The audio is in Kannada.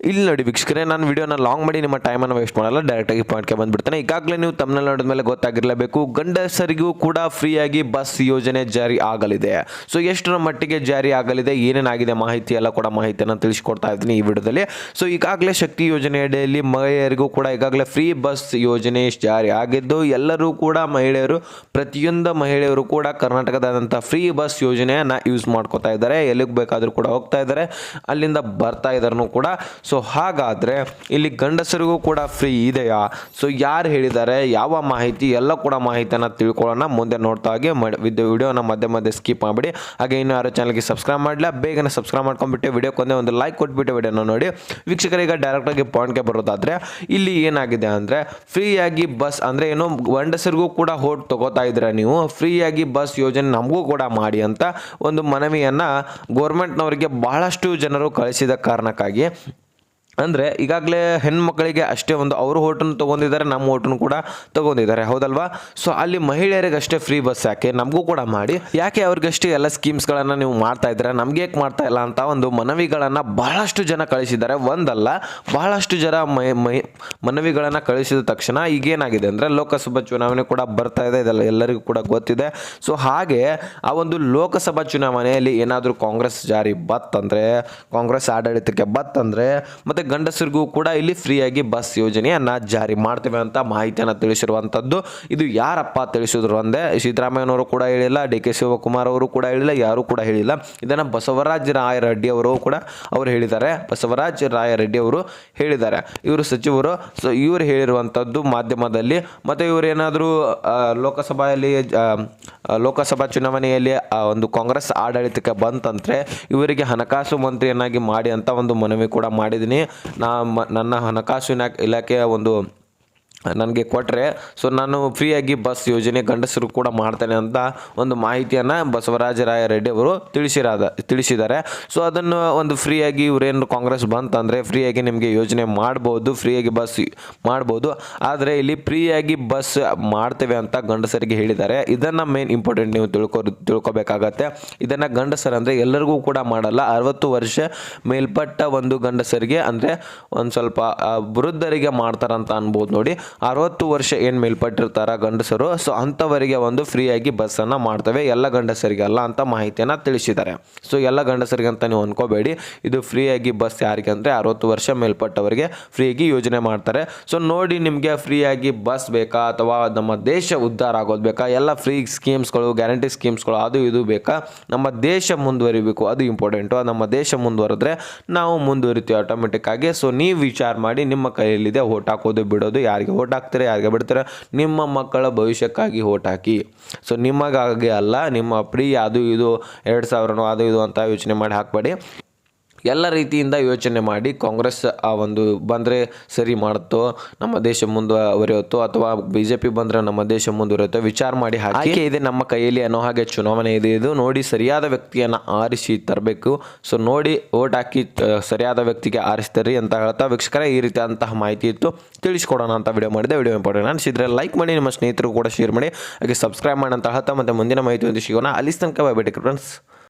ಇಲ್ಲಿ ನೋಡಿ ವೀಕ್ಷಕರೇ, ನಾನು ವಿಡಿಯೋನ ಲಾಂಗ್ ಮಾಡಿ ನಿಮ್ಮ ಟೈಮನ್ನು ವೇಸ್ಟ್ ಮಾಡಲ್ಲ, ಡೈರೆಕ್ಟಾಗಿ ಪಾಯಿಂಟ್ಗೆ ಬಂದುಬಿಡ್ತೇನೆ. ಈಗಾಗಲೇ ನೀವು ತಮಿಳ್ನಾಡು ನೋಡಿದ ಮೇಲೆ ಗೊತ್ತಾಗಿರಲೇಬೇಕು, ಗಂಡಸರಿಗೂ ಕೂಡ ಫ್ರೀಯಾಗಿ ಬಸ್ ಯೋಜನೆ ಜಾರಿ ಆಗಲಿದೆ. ಸೊ ಎಷ್ಟರ ಮಟ್ಟಿಗೆ ಜಾರಿ ಆಗಲಿದೆ, ಏನೇನಾಗಿದೆ ಮಾಹಿತಿ ಎಲ್ಲ ಕೂಡ ಮಾಹಿತಿಯನ್ನು ತಿಳಿಸ್ಕೊಡ್ತಾ ಇದ್ದೀನಿ ಈ ವಿಡಿಯೋದಲ್ಲಿ. ಸೊ ಈಗಾಗಲೇ ಶಕ್ತಿ ಯೋಜನೆ ಅಡಿಯಲ್ಲಿ ಮಹಿಳೆಯರಿಗೂ ಕೂಡ ಈಗಾಗಲೇ ಫ್ರೀ ಬಸ್ ಯೋಜನೆ ಜಾರಿ ಆಗಿದ್ದು, ಎಲ್ಲರೂ ಕೂಡ ಪ್ರತಿಯೊಂದು ಮಹಿಳೆಯರು ಕೂಡ ಕರ್ನಾಟಕದಾದಂಥ ಫ್ರೀ ಬಸ್ ಯೋಜನೆಯನ್ನು ಯೂಸ್ ಮಾಡ್ಕೋತಾ ಇದ್ದಾರೆ. ಎಲ್ಲಿಗೆ ಬೇಕಾದರೂ ಕೂಡ ಹೋಗ್ತಾ ಇದ್ದಾರೆ, ಅಲ್ಲಿಂದ ಬರ್ತಾ ಇದ್ದಾರೂ ಕೂಡ. ಸೊ ಹಾಗಾದರೆ ಇಲ್ಲಿ ಗಂಡಸರಿಗೂ ಕೂಡ ಫ್ರೀ ಇದೆಯಾ? ಸೊ ಯಾರು ಹೇಳಿದ್ದಾರೆ, ಯಾವ ಮಾಹಿತಿ, ಎಲ್ಲ ಕೂಡ ಮಾಹಿತಿಯನ್ನು ತಿಳ್ಕೊಳ್ಳೋಣ. ಮುಂದೆ ನೋಡ್ತಾ ಹಾಗೆ ವಿಡಿಯೋನ ಮಧ್ಯೆ ಸ್ಕಿಪ್ ಮಾಡಿಬಿಡಿ. ಹಾಗೆ ಇನ್ನೂ ಯಾರು ಚಾನಲ್ಗೆ ಸಬ್ಸ್ಕ್ರೈಬ್ ಮಾಡಲಿಲ್ಲ, ಬೇಗನೆ ಸಬ್ಸ್ಕ್ರೈಬ್ ಮಾಡ್ಕೊಂಡ್ಬಿಟ್ಟು ವಿಡಿಯೋಕ್ಕೊಂದೇ ಒಂದು ಲೈಕ್ ಕೊಟ್ಬಿಟ್ಟು ವಿಡಿಯೋನ ನೋಡಿ. ವೀಕ್ಷಕರಿಗೆ ಡೈರೆಕ್ಟಾಗಿ ಪಾಯಿಂಟ್ಗೆ ಬರೋದಾದರೆ ಇಲ್ಲಿ ಏನಾಗಿದೆ ಅಂದರೆ, ಫ್ರೀಯಾಗಿ ಬಸ್ ಅಂದರೆ ಏನು, ಗಂಡಸರಿಗೂ ಕೂಡ ಹೋಟ್ ತಗೋತಾ ಇದ್ರೆ ನೀವು ಫ್ರೀಯಾಗಿ ಬಸ್ ಯೋಜನೆ ನಮಗೂ ಕೂಡ ಮಾಡಿ ಅಂತ ಒಂದು ಮನವಿಯನ್ನು ಗೌರ್ಮೆಂಟ್ನವರಿಗೆ ಬಹಳಷ್ಟು ಜನರು ಕಳಿಸಿದ ಕಾರಣಕ್ಕಾಗಿ, ಅಂದರೆ ಈಗಾಗಲೇ ಹೆಣ್ಮಕ್ಳಿಗೆ ಅಷ್ಟೇ ಒಂದು ಅವರು ಓಟನ್ನು ತೊಗೊಂಡಿದ್ದಾರೆ, ನಮ್ಮ ಓಟನ್ನು ಕೂಡ ತೊಗೊಂಡಿದ್ದಾರೆ, ಹೌದಲ್ವಾ? ಸೊ ಅಲ್ಲಿ ಮಹಿಳೆಯರಿಗೆ ಅಷ್ಟೇ ಫ್ರೀ ಬಸ್ ಯಾಕೆ, ನಮಗೂ ಕೂಡ ಮಾಡಿ, ಯಾಕೆ ಅವ್ರಿಗಷ್ಟೇ ಎಲ್ಲ ಸ್ಕೀಮ್ಸ್ಗಳನ್ನು ನೀವು ಮಾಡ್ತಾ ಇದ್ದೀರಾ, ನಮಗೆ ಯಾಕೆ ಮಾಡ್ತಾ ಇಲ್ಲ ಅಂತ ಒಂದು ಮನವಿಗಳನ್ನು ಬಹಳಷ್ಟು ಜನ ಕಳಿಸಿದ್ದಾರೆ. ಒಂದಲ್ಲ ಬಹಳಷ್ಟು ಜನ ಮನವಿಗಳನ್ನು ಕಳಿಸಿದ ತಕ್ಷಣ ಈಗೇನಾಗಿದೆ ಅಂದರೆ, ಲೋಕಸಭಾ ಚುನಾವಣೆ ಕೂಡ ಬರ್ತಾ ಇದೆ, ಇದೆಲ್ಲ ಎಲ್ಲರಿಗೂ ಕೂಡ ಗೊತ್ತಿದೆ. ಸೊ ಹಾಗೆ ಆ ಒಂದು ಲೋಕಸಭಾ ಚುನಾವಣೆಯಲ್ಲಿ ಏನಾದರೂ ಕಾಂಗ್ರೆಸ್ ಜಾರಿ ಬತ್ತಂದರೆ, ಕಾಂಗ್ರೆಸ್ ಆಡಳಿತಕ್ಕೆ ಬತ್ತಂದರೆ ಮತ್ತು ಗಂಡಸರಿಗೂ ಕೂಡ ಇಲ್ಲಿ ಫ್ರೀಯಾಗಿ ಬಸ್ ಯೋಜನೆಯನ್ನು ಜಾರಿ ಮಾಡ್ತೇವೆ ಅಂತ ಮಾಹಿತಿಯನ್ನು ತಿಳಿಸಿರುವಂಥದ್ದು. ಇದು ಯಾರಪ್ಪ ತಿಳಿಸಿದ್ರು ಅಂದರೆ, ಸಿದ್ದರಾಮಯ್ಯನವರು ಕೂಡ ಹೇಳಿಲ್ಲ, ಡಿ.ಕೆ. ಶಿವಕುಮಾರ್ ಅವರು ಕೂಡ ಹೇಳಿಲ್ಲ, ಯಾರೂ ಕೂಡ ಹೇಳಿಲ್ಲ. ಇದನ್ನು ಬಸವರಾಜ ರಾಯರೆಡ್ಡಿ ಅವರು ಕೂಡ ಹೇಳಿದ್ದಾರೆ. ಬಸವರಾಜ ರಾಯರೆಡ್ಡಿ ಅವರು ಹೇಳಿದ್ದಾರೆ, ಇವರು ಸಚಿವರು. ಸೊ ಇವರು ಹೇಳಿರುವಂಥದ್ದು ಮಾಧ್ಯಮದಲ್ಲಿ. ಮತ್ತು ಇವರೇನಾದರೂ ಲೋಕಸಭಾ ಚುನಾವಣೆಯಲ್ಲಿ ಒಂದು ಕಾಂಗ್ರೆಸ್ ಆಡಳಿತಕ್ಕೆ ಬಂತಂದರೆ ಇವರಿಗೆ ಹಣಕಾಸು ಮಂತ್ರಿಯನ್ನಾಗಿ ಮಾಡಿ ಅಂತ ಒಂದು ಮನವಿ ಕೂಡ ಮಾಡಿದ್ದೀನಿ. ನನ್ನ ಹಣಕಾಸು ಇಲಾಖೆಯ ಒಂದು ನನಗೆ ಕೊಟ್ಟರೆ, ಸೊ ನಾನು ಫ್ರೀಯಾಗಿ ಬಸ್ ಯೋಜನೆ ಗಂಡಸರು ಕೂಡ ಮಾಡ್ತೇನೆ ಅಂತ ಒಂದು ಮಾಹಿತಿಯನ್ನು ಬಸವರಾಜ ರಾಯರೆಡ್ಡಿ ಅವರು ತಿಳಿಸಿದ್ದಾರೆ. ಸೊ ಅದನ್ನು ಒಂದು ಫ್ರೀಯಾಗಿ ಇವರೇನು ಕಾಂಗ್ರೆಸ್ ಬಂತಂದರೆ ಫ್ರೀಯಾಗಿ ನಿಮಗೆ ಯೋಜನೆ ಮಾಡ್ಬೋದು, ಫ್ರೀಯಾಗಿ ಬಸ್ ಮಾಡ್ಬೋದು. ಆದರೆ ಇಲ್ಲಿ ಫ್ರೀಯಾಗಿ ಬಸ್ ಮಾಡ್ತೇವೆ ಅಂತ ಗಂಡಸರಿಗೆ ಹೇಳಿದ್ದಾರೆ. ಇದನ್ನು ಮೇನ್ ಇಂಪಾರ್ಟೆಂಟ್ ನೀವು ತಿಳ್ಕೊಬೇಕಾಗತ್ತೆ. ಇದನ್ನು ಗಂಡಸರು ಅಂದರೆ ಎಲ್ಲರಿಗೂ ಕೂಡ ಮಾಡಲ್ಲ, 60 ವರ್ಷ ಮೇಲ್ಪಟ್ಟ ಒಂದು ಗಂಡಸರಿಗೆ ಅಂದರೆ ಒಂದು ಸ್ವಲ್ಪ ವೃದ್ಧರಿಗೆ ಮಾಡ್ತಾರಂತ ಅನ್ಬೋದು ನೋಡಿ. 60 ವರ್ಷ ಏನು ಮೇಲ್ಪಟ್ಟಿರ್ತಾರ ಗಂಡಸರು, ಸೊ ಅಂಥವರಿಗೆ ಒಂದು ಫ್ರೀಯಾಗಿ ಬಸ್ಸನ್ನು ಮಾಡ್ತೇವೆ, ಎಲ್ಲ ಗಂಡಸರಿಗೆ ಅಲ್ಲ ಅಂತ ಮಾಹಿತಿಯನ್ನು ತಿಳಿಸಿದ್ದಾರೆ. ಸೊ ಎಲ್ಲ ಗಂಡಸರಿಗೆ ಅಂತ ನೀವು ಅನ್ಕೋಬೇಡಿ, ಇದು ಫ್ರೀಯಾಗಿ ಬಸ್ ಯಾರಿಗೆ ಅಂದರೆ 60 ವರ್ಷ ಮೇಲ್ಪಟ್ಟವರಿಗೆ ಫ್ರೀಯಾಗಿ ಯೋಜನೆ ಮಾಡ್ತಾರೆ. ಸೊ ನೋಡಿ, ನಿಮಗೆ ಫ್ರೀಯಾಗಿ ಬಸ್ ಬೇಕಾ ಅಥವಾ ನಮ್ಮ ದೇಶ ಉದ್ಧಾರ ಆಗೋದು ಬೇಕಾ, ಎಲ್ಲ ಫ್ರೀ ಸ್ಕೀಮ್ಸ್ಗಳು, ಗ್ಯಾರಂಟಿ ಸ್ಕೀಮ್ಸ್ಗಳು ಅದು ಇದು ಬೇಕಾ, ನಮ್ಮ ದೇಶ ಮುಂದುವರಿಬೇಕು, ಅದು ಇಂಪಾರ್ಟೆಂಟು. ನಮ್ಮ ದೇಶ ಮುಂದುವರೆದ್ರೆ ನಾವು ಮುಂದುವರಿತೀವಿ ಆಟೋಮೆಟಿಕ್ ಆಗಿ. ಸೊ ನೀವು ವಿಚಾರ ಮಾಡಿ, ನಿಮ್ಮ ಕೈಯಲ್ಲಿದೆ ಓಟ್ ಹಾಕೋದು ಬಿಡೋದು, ಯಾರಿಗೆ ಓಟ್ ಹಾಕ್ತಾರೆ ಯಾರಿಗೆ ಬಿಡ್ತಾರೆ, ನಿಮ್ಮ ಮಕ್ಕಳ ಭವಿಷ್ಯಕ್ಕಾಗಿ ಓಟ್ ಹಾಕಿ. ಸೊ ನಿಮಗಾಗಿ ಅಲ್ಲ, ನಿಮ್ಮ ಫ್ರೀ ಅದು ಇದು 2000 ಅದು ಇದು ಅಂತ ಯೋಚನೆ ಮಾಡಿ ಹಾಕಬೇಡಿ. ಎಲ್ಲ ರೀತಿಯಿಂದ ಯೋಚನೆ ಮಾಡಿ ಕಾಂಗ್ರೆಸ್ ಆ ಒಂದು ಬಂದರೆ ಸರಿ ಮಾಡುತ್ತೋ, ನಮ್ಮ ದೇಶ ಮುಂದುವರಿಯುತ್ತೋ, ಅಥವಾ BJP ಬಂದರೆ ನಮ್ಮ ದೇಶ ಮುಂದುವರಿಯುತ್ತೋ ವಿಚಾರ ಮಾಡಿ ಹಾಕಿ. ಇದೆ ನಮ್ಮ ಕೈಯಲ್ಲಿ ಅನ್ನೋ ಹಾಗೆ ಚುನಾವಣೆ ಇದೆ. ಇದು ನೋಡಿ ಸರಿಯಾದ ವ್ಯಕ್ತಿಯನ್ನು ಆರಿಸಿ ತರಬೇಕು. ಸೊ ನೋಡಿ ಓಟ್ ಹಾಕಿ ಸರಿಯಾದ ವ್ಯಕ್ತಿಗೆ ಆರಿಸ್ತಾರೆ ಅಂತ ಹೇಳ್ತಾ, ವೀಕ್ಷಕರೇ ಈ ರೀತಿಯಾದಂತಹ ಮಾಹಿತಿ ಇತ್ತು, ತಿಳಿಸ್ಕೊಡೋಣ ಅಂತ ವಿಡಿಯೋ ಮಾಡಿದೆ. ವಿಡಿಯೋ ಇಂಪಾರ್ಟೆಂಟ್ ಅನಿಸಿದ್ರೆ ಲೈಕ್ ಮಾಡಿ, ನಿಮ್ಮ ಸ್ನೇಹಿತರು ಕೂಡ ಶೇರ್ ಮಾಡಿ, ಹಾಗೆ ಸಬ್ಸ್ಕ್ರೈಬ್ ಮಾಡಿ ಅಂತ ಹೇಳ್ತಾ ಮತ್ತೆ ಮುಂದಿನ ಮಾಹಿತಿ ಒಂದು ಸಿಗೋಣ. ಅಲ್ಲಿ ತನಕ ಬೈ ಬೈ ಫ್ರೆಂಡ್ಸ್.